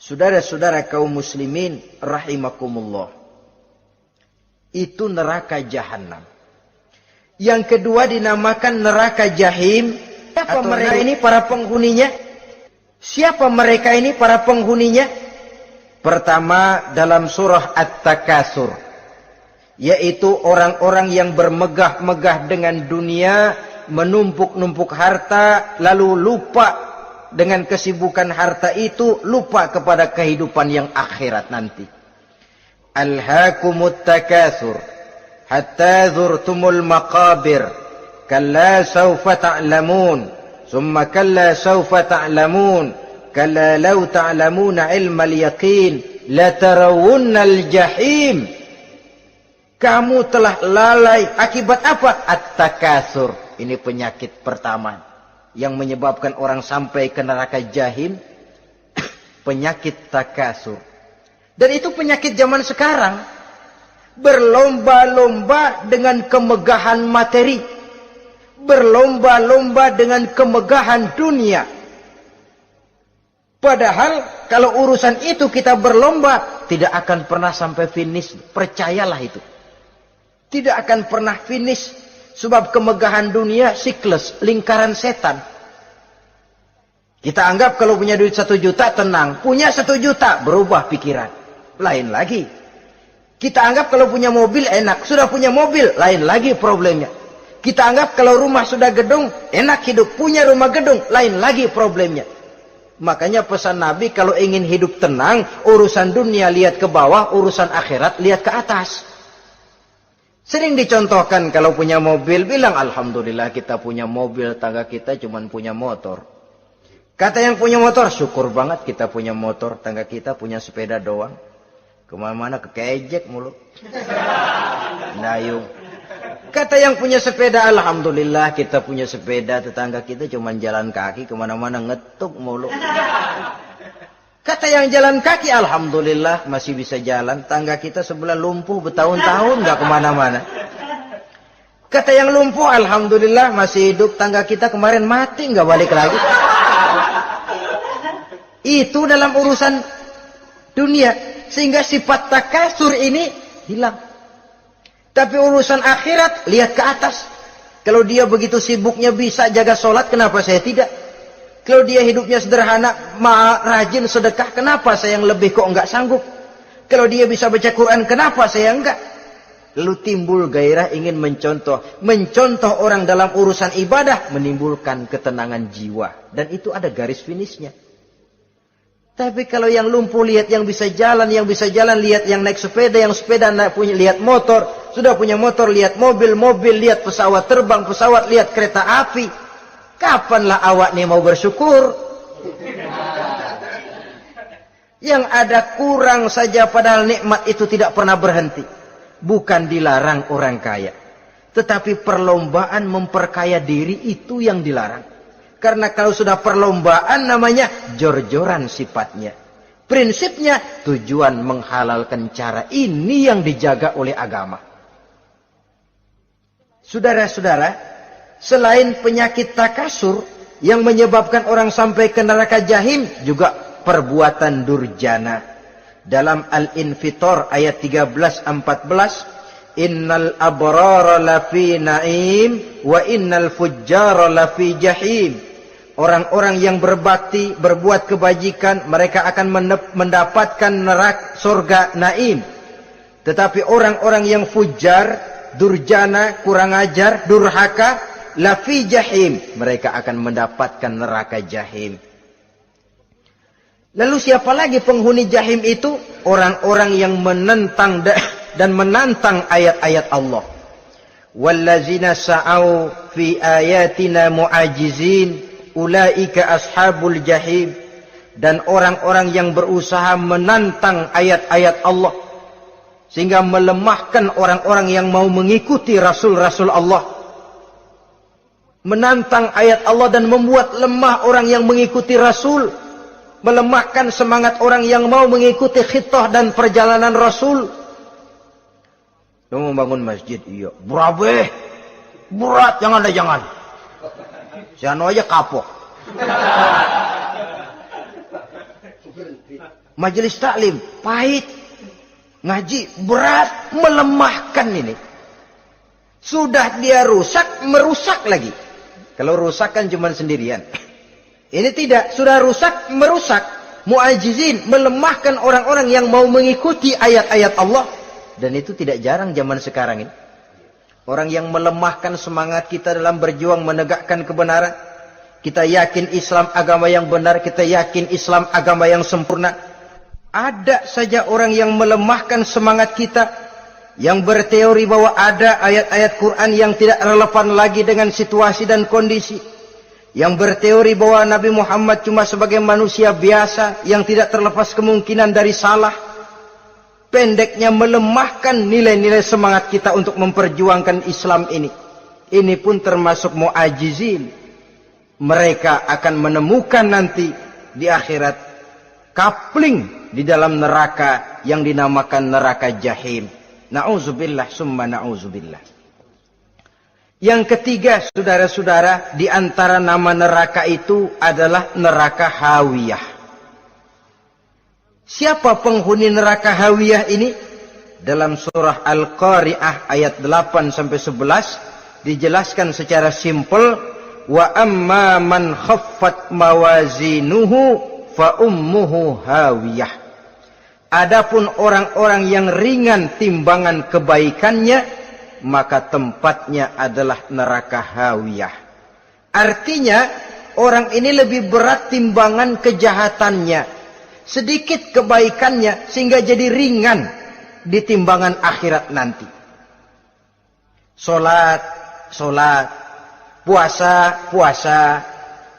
Saudara-saudara kaum muslimin rahimakumullah. Itu neraka jahanam. Yang kedua dinamakan neraka jahim. Siapa mereka ini para penghuninya? Siapa mereka ini para penghuninya? Pertama dalam surah At-Takasur, yaitu orang-orang yang bermegah-megah dengan dunia, menumpuk-numpuk harta, lalu lupa dengan kesibukan harta itu, lupa kepada kehidupan yang akhirat nanti. Alhaakumut takasur hatta zurtumul maqabir kalla sawfa ta'lamun summa kalla sawfa ta'lamun kalla law ta'lamuna ilmal yaqin la tarawunnal jahim. Kamu telah lalai akibat apa? At-takasur. Ini penyakit pertama yang menyebabkan orang sampai ke neraka jahim. Penyakit takasur. Dan itu penyakit zaman sekarang. Berlomba-lomba dengan kemegahan materi, berlomba-lomba dengan kemegahan dunia. Padahal kalau urusan itu kita berlomba, tidak akan pernah sampai finish. Percayalah itu, tidak akan pernah finish. Sebab kemegahan dunia siklus, lingkaran setan. Kita anggap kalau punya duit 1 juta tenang, punya 1 juta berubah pikiran, lain lagi. Kita anggap kalau punya mobil enak, sudah punya mobil, lain lagi problemnya. Kita anggap kalau rumah sudah gedung, enak hidup, punya rumah gedung, lain lagi problemnya. Makanya pesan Nabi kalau ingin hidup tenang, urusan dunia lihat ke bawah, urusan akhirat lihat ke atas. Sering dicontohkan kalau punya mobil, bilang Alhamdulillah kita punya mobil, tangga kita cuma punya motor. Kata yang punya motor, syukur banget kita punya motor, tangga kita punya sepeda doang. Kemana-mana kekejek mulu. Dayung. Kata yang punya sepeda, Alhamdulillah kita punya sepeda, tetangga kita cuma jalan kaki, kemana-mana ngetuk mulu. Kata yang jalan kaki, Alhamdulillah masih bisa jalan, tangga kita sebelah lumpuh bertahun-tahun gak kemana-mana. Kata yang lumpuh, Alhamdulillah masih hidup, tangga kita kemarin mati gak balik lagi. Itu dalam urusan dunia. Sehingga sifat takasur ini hilang. Tapi urusan akhirat, lihat ke atas. Kalau dia begitu sibuknya bisa jaga sholat, kenapa saya tidak? Kalau dia hidupnya sederhana, rajin sedekah, kenapa saya yang lebih kok enggak sanggup? Kalau dia bisa baca Quran, kenapa saya enggak? Lalu timbul gairah ingin mencontoh. Mencontoh orang dalam urusan ibadah menimbulkan ketenangan jiwa. Dan itu ada garis finishnya. Tapi kalau yang lumpuh lihat yang bisa jalan lihat yang naik sepeda, yang sepeda punya lihat motor, sudah punya motor lihat mobil, lihat pesawat terbang, pesawat lihat kereta api. Kapanlah awak nih mau bersyukur? Yang ada kurang saja padahal nikmat itu tidak pernah berhenti. Bukan dilarang orang kaya. Tetapi perlombaan memperkaya diri itu yang dilarang. Karena kalau sudah perlombaan namanya jor-joran sifatnya. Prinsipnya tujuan menghalalkan cara ini yang dijaga oleh agama. Saudara-saudara, selain penyakit takasur yang menyebabkan orang sampai ke neraka jahim, juga perbuatan durjana. Dalam Al-Infitor ayat 13-14, innal abrara lafi na'im wa innal fujjara lafi jahim. Orang-orang yang berbakti, berbuat kebajikan, mereka akan mendapatkan neraka surga naim. Tetapi orang-orang yang fujar, durjana, kurang ajar, durhaka, lafi jahim, mereka akan mendapatkan neraka jahim. Lalu siapa lagi penghuni jahim itu? Orang-orang yang menentang dan menantang ayat-ayat Allah. Wallazina sa'au fi ayatina mu'ajizin ulaika ashabul jahim. Dan orang-orang yang berusaha menantang ayat-ayat Allah sehingga melemahkan orang-orang yang mau mengikuti rasul-rasul Allah. Menantang ayat Allah dan membuat lemah orang yang mengikuti Rasul. Melemahkan semangat orang yang mau mengikuti khitah dan perjalanan Rasul. Lu mau bangun masjid? Iya. Berabe. Berat. Jangan. Jangan aja kapok. Majelis taklim. Pahit. Ngaji. Berat. Melemahkan ini. Sudah dia rusak. Merusak lagi. Kalau rusak kan cuma sendirian. Ini tidak. Sudah rusak, merusak. Mu'ajizin. Melemahkan orang-orang yang mau mengikuti ayat-ayat Allah. Dan itu tidak jarang zaman sekarang ini. Orang yang melemahkan semangat kita dalam berjuang menegakkan kebenaran. Kita yakin Islam agama yang benar. Kita yakin Islam agama yang sempurna. Ada saja orang yang melemahkan semangat kita. Yang berteori bahwa ada ayat-ayat Quran yang tidak relevan lagi dengan situasi dan kondisi. Yang berteori bahwa Nabi Muhammad cuma sebagai manusia biasa yang tidak terlepas kemungkinan dari salah. Pendeknya melemahkan nilai-nilai semangat kita untuk memperjuangkan Islam ini. Ini pun termasuk mu'ajizin. Mereka akan menemukan nanti di akhirat kapling di dalam neraka yang dinamakan neraka jahim. Na'udzubillah summa na'udzubillah. Yang ketiga, saudara-saudara, di antara nama neraka itu adalah neraka hawiyah. Siapa penghuni neraka hawiyah ini? Dalam surah Al-Qari'ah ayat 8-11 dijelaskan secara simpel, wa amma man khaffat mawazinuhu fa ummuhu hawiyah. Adapun orang-orang yang ringan timbangan kebaikannya, maka tempatnya adalah neraka hawiyah. Artinya, orang ini lebih berat timbangan kejahatannya. Sedikit kebaikannya, sehingga jadi ringan di timbangan akhirat nanti. Salat, puasa,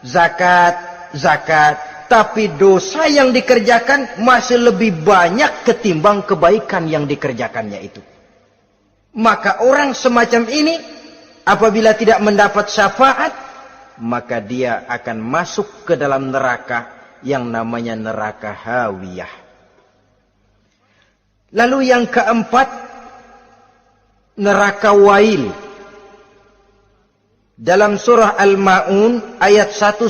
zakat. Tapi dosa yang dikerjakan masih lebih banyak ketimbang kebaikan yang dikerjakannya itu. Maka orang semacam ini apabila tidak mendapat syafaat, maka dia akan masuk ke dalam neraka yang namanya neraka hawiyah. Lalu yang keempat, neraka wail. Dalam surah Al-Ma'un ayat 1-7,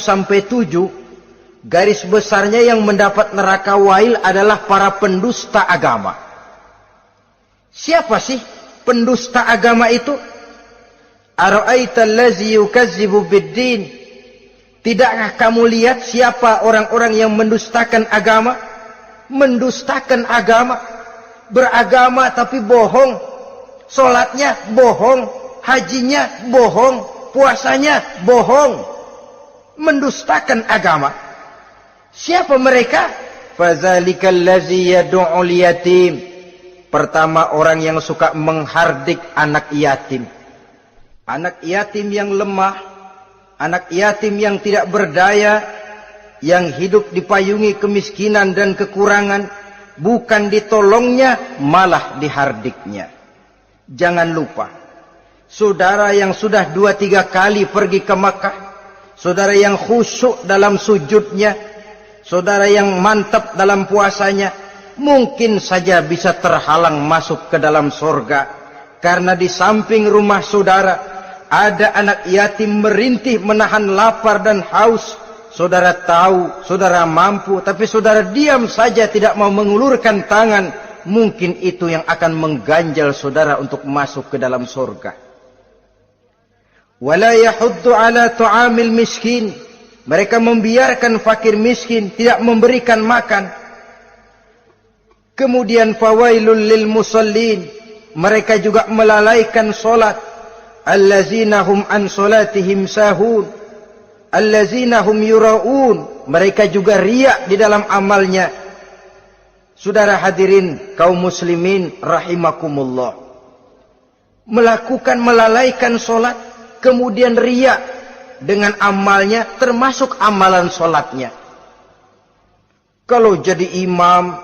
garis besarnya yang mendapat neraka wail adalah para pendusta agama. Siapa sih pendusta agama itu? Ara'aita allazi yukazzibu biddin? Tidakkah kamu lihat siapa orang-orang yang mendustakan agama? Mendustakan agama. Beragama tapi bohong. Salatnya bohong, hajinya bohong, puasanya bohong. Mendustakan agama. Siapa mereka? Fazalikal ladzi yad'ul yatim. Pertama, orang yang suka menghardik anak yatim. Anak yatim yang lemah, anak yatim yang tidak berdaya, yang hidup dipayungi kemiskinan dan kekurangan, bukan ditolongnya, malah dihardiknya. Jangan lupa, saudara yang sudah 2-3 kali pergi ke Makkah, saudara yang khusyuk dalam sujudnya, saudara yang mantap dalam puasanya, mungkin saja bisa terhalang masuk ke dalam surga, karena di samping rumah saudara ada anak yatim merintih menahan lapar dan haus. Saudara tahu, saudara mampu, tapi saudara diam saja, tidak mau mengulurkan tangan. Mungkin itu yang akan mengganjal saudara untuk masuk ke dalam surga. Wala yahuddu ala tu'amil miskin. Mereka membiarkan fakir miskin, tidak memberikan makan. Kemudian fawailul lil musallin. Mereka juga melalaikan solat. Allazina hum an solatihim sahun. Allazina hum yura'un. Mereka juga riak di dalam amalnya. Saudara hadirin kaum muslimin rahimakumullah. Melalaikan solat, kemudian riak dengan amalnya, termasuk amalan solatnya. Kalau jadi imam,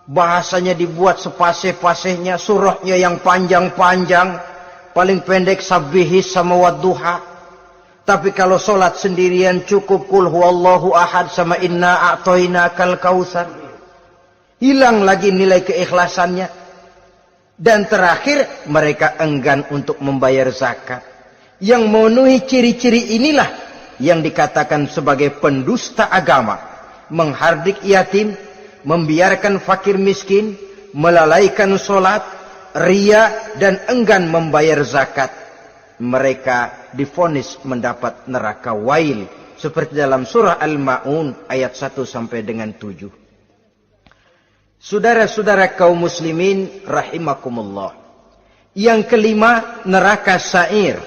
bahasanya dibuat sepasih-pasihnya, surahnya yang panjang-panjang, paling pendek sabbihis sama wadduha. Tapi kalau solat sendirian cukup kul huwallahu ahad sama inna a'toinakal kautsar. Hilang lagi nilai keikhlasannya. Dan terakhir, mereka enggan untuk membayar zakat. Yang memenuhi ciri-ciri inilah yang dikatakan sebagai pendusta agama. Menghardik yatim, membiarkan fakir miskin, melalaikan solat, ria, dan enggan membayar zakat. Mereka divonis mendapat neraka wail, seperti dalam surah Al-Ma'un ayat 1 sampai dengan 7. Saudara-saudara kaum muslimin rahimakumullah. Yang kelima, neraka sa'ir.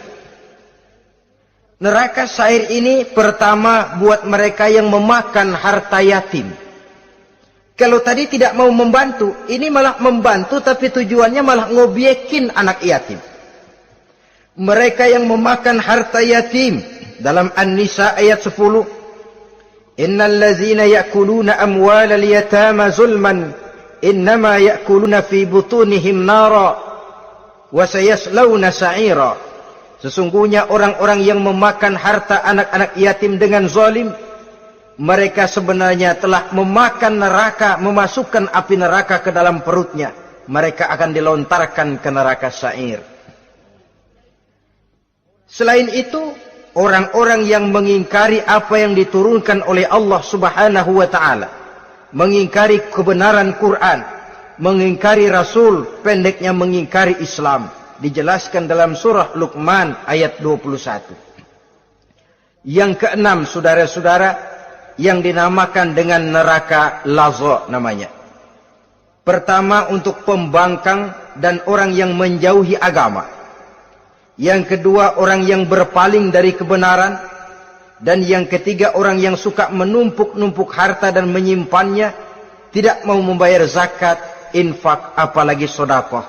Neraka sa'ir ini pertama buat mereka yang memakan harta yatim. Kalau tadi tidak mau membantu, ini malah membantu tapi tujuannya malah ngobyekin anak yatim. Mereka yang memakan harta yatim dalam An-Nisa ayat 10. Innal ladzina ya'kuluna amwalal yatama zulman innama ya'kuluna fi butunihim nara wa sayaslawna sa'ira. Sesungguhnya orang-orang yang memakan harta anak-anak yatim dengan zalim, mereka sebenarnya telah memakan neraka, memasukkan api neraka ke dalam perutnya. Mereka akan dilontarkan ke neraka sa'ir. Selain itu, orang-orang yang mengingkari apa yang diturunkan oleh Allah Subhanahu wa ta'ala, mengingkari kebenaran Quran, mengingkari Rasul, pendeknya mengingkari Islam, dijelaskan dalam surah Luqman ayat 21. Yang keenam, saudara-saudara, yang dinamakan dengan neraka laza namanya. Pertama, untuk pembangkang dan orang yang menjauhi agama. Yang kedua, orang yang berpaling dari kebenaran. Dan yang ketiga, orang yang suka menumpuk-numpuk harta dan menyimpannya, tidak mau membayar zakat, infak, apalagi sedekah.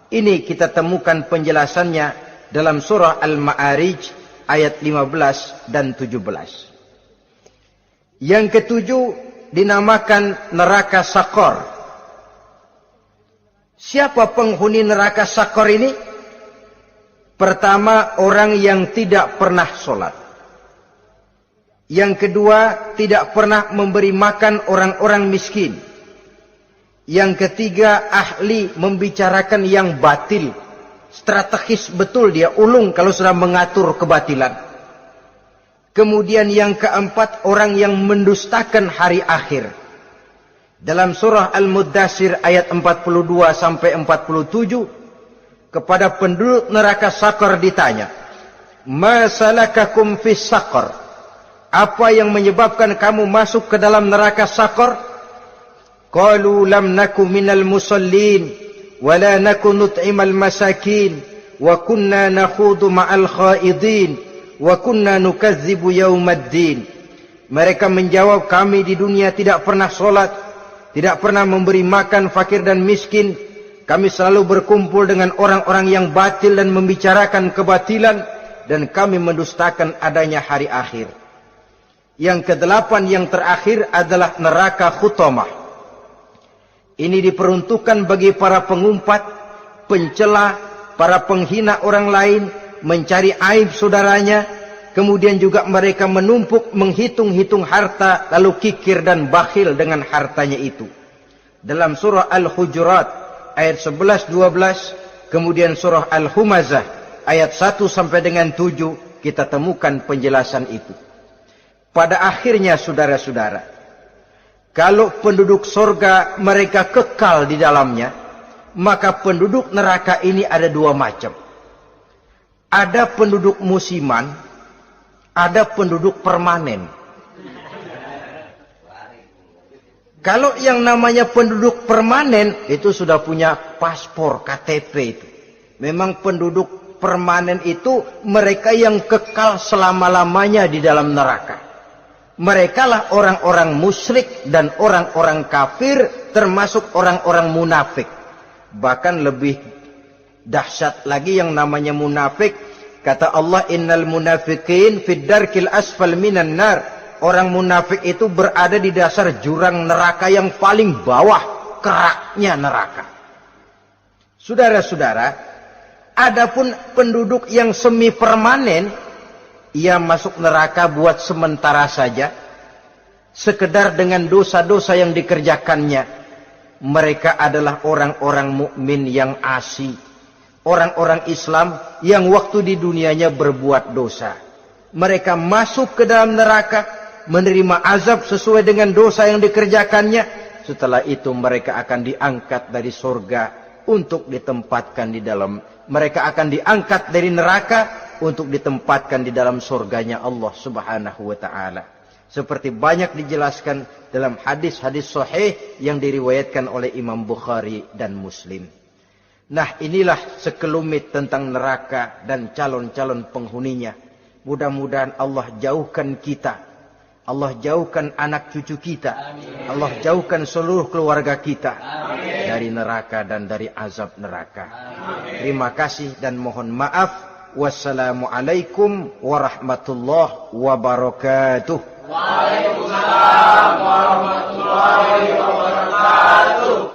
Ini kita temukan penjelasannya dalam surah Al-Ma'arij ayat 15 dan 17. Yang ketujuh dinamakan neraka Sakor. Siapa penghuni neraka Sakor ini? Pertama, orang yang tidak pernah sholat. Yang kedua, tidak pernah memberi makan orang-orang miskin. Yang ketiga, ahli membicarakan yang batil. Strategis betul dia, ulung kalau sudah mengatur kebatilan. Kemudian yang keempat, orang yang mendustakan hari akhir. Dalam surah Al-Muddatsir ayat 42 sampai 47, kepada penduduk neraka Sakor ditanya, "Ma salakakum fis Sakor?" Apa yang menyebabkan kamu masuk ke dalam neraka Sakor? Qalu lam naku minal musallin wa la naku nut'imal masakin wa kunna nakhudu ma'al khaidin wa kunna nukazzibu yaumaddin. Mereka menjawab, kami di dunia tidak pernah sholat, tidak pernah memberi makan fakir dan miskin. Kami selalu berkumpul dengan orang-orang yang batil dan membicarakan kebatilan, dan kami mendustakan adanya hari akhir. Yang kedelapan, yang terakhir adalah neraka Khutamah. Ini diperuntukkan bagi para pengumpat, pencela, para penghina orang lain, mencari aib saudaranya, kemudian juga mereka menumpuk, menghitung-hitung harta, lalu kikir dan bakhil dengan hartanya itu. Dalam surah Al-Hujurat ayat 11-12, kemudian surah Al-Humazah ayat 1 sampai dengan 7, kita temukan penjelasan itu. Pada akhirnya saudara-saudara, kalau penduduk surga mereka kekal di dalamnya, maka penduduk neraka ini ada dua macam. Ada penduduk musiman, ada penduduk permanen. Kalau yang namanya penduduk permanen, itu sudah punya paspor, KTP itu. Memang penduduk permanen itu mereka yang kekal selama-lamanya di dalam neraka. Mereka lah orang-orang musyrik dan orang-orang kafir, termasuk orang-orang munafik. Bahkan lebih dahsyat lagi yang namanya munafik. Kata Allah, innal munafiqin fid darkil asfal minan nar. Orang munafik itu berada di dasar jurang neraka yang paling bawah, keraknya neraka. Saudara-saudara, adapun penduduk yang semi permanen, ia masuk neraka buat sementara saja, sekedar dengan dosa-dosa yang dikerjakannya. Mereka adalah orang-orang mukmin yang asli, orang-orang Islam yang waktu di dunianya berbuat dosa. Mereka masuk ke dalam neraka, menerima azab sesuai dengan dosa yang dikerjakannya. Setelah itu mereka akan diangkat dari surga untuk ditempatkan di dalam. Mereka akan diangkat dari neraka untuk ditempatkan di dalam surganya Allah Subhanahu wa ta'ala. Seperti banyak dijelaskan dalam hadis-hadis sahih yang diriwayatkan oleh Imam Bukhari dan Muslim. Nah, inilah sekelumit tentang neraka dan calon-calon penghuninya. Mudah-mudahan Allah jauhkan kita, Allah jauhkan anak cucu kita, amin. Allah jauhkan seluruh keluarga kita, amin, dari neraka dan dari azab neraka. Amin. Terima kasih dan mohon maaf. Wassalamualaikum warahmatullahi wabarakatuh. Waalaikumsalam warahmatullahi wabarakatuh.